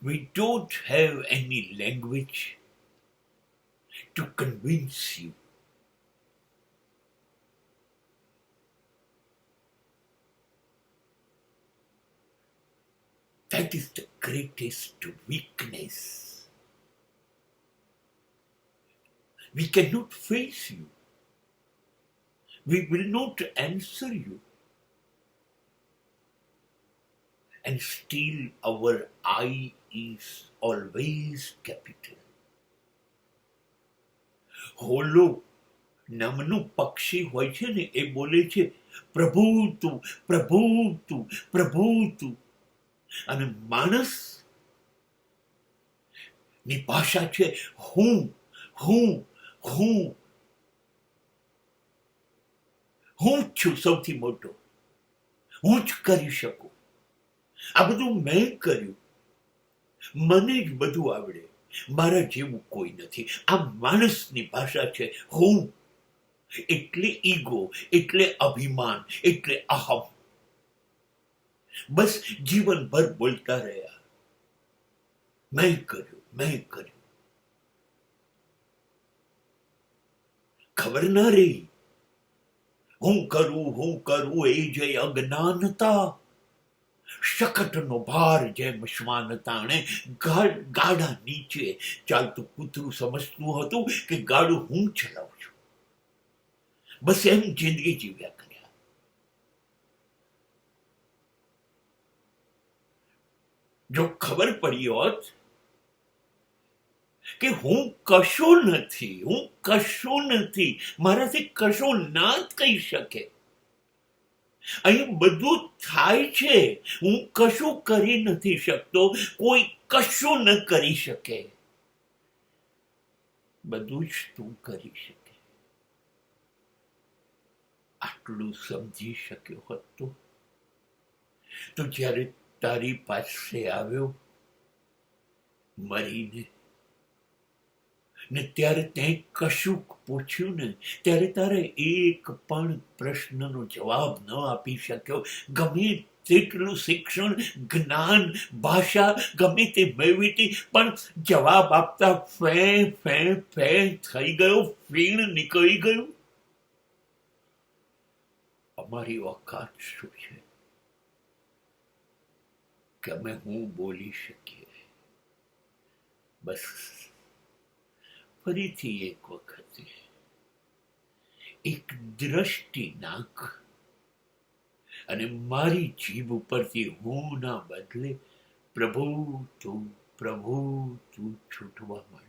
We don't have any language to convince you. That is the greatest weakness. We cannot face you. We will not answer you. And still our I is always capital. Hollow નામનું પક્ષી હોય છે ને, એ બોલે છે પ્રભુ તું, પ્રભુ તું, પ્રભુ તું. અને માણસ ની ભાષા છે હું, હું, હું. હું જ છું સૌથી મોટો, હું જ કરી શકું, આ બધું મેં કર્યું, મને જ બધું આવડે, મારા જેવું કોઈ નથી. આ માણસની ભાષા છે હું. એટલે ઈગો, એટલે અભિમાન, એટલે અહમ. બસ જીવનભર બોલતા રહ્યા, મેં કર્યું, મેં કર્યું. ખબર ના રહી હું કરું એ જે અજ્ઞાનતા. શકટનો ભાર જેમ શ્વાન તાણે, ગાડા નીચે ચાલતું કૂતરું સમજતું હતું કે ગાડું હું ચલાવું છું. બસ એમ જિંદગી જીવ્યા કર્યા. જો ખબર પડી હોત કે હું કશો નથી, હું કશો નથી, મારાથી કશો ના જ કહી શકે, અહીં બધું થાય છે, હું કશું કરી નથી શકતો, કોઈ કશું ન કરી શકે, બધું જ તું કરી શકે. આટલું સમજી શક્યો હોત તો જ્યારે તારી પાસે આવ્યો મરીને, ને ત્યારે તે કશું પૂછ્યું ને, ત્યારે તારે એક પણ પ્રશ્નનો જવાબ ન આપી શક્યો. ગમે તેટલું શિક્ષણ, જ્ઞાન, ભાષા ગમે તે મેળવી હતી, પણ જવાબ આપતા ફે ફે ફે થઈ ગયો, ફીણ નીકળી ગયું. અમારી ઓકાત શું છે કે અમે હું બોલી શકીએ? બસ ફરીથી એક વખત એક દ્રષ્ટિ નાખ, અને મારી જીભ ઉપરથી હું ના બદલે પ્રભુ તું છૂટવા માંડ.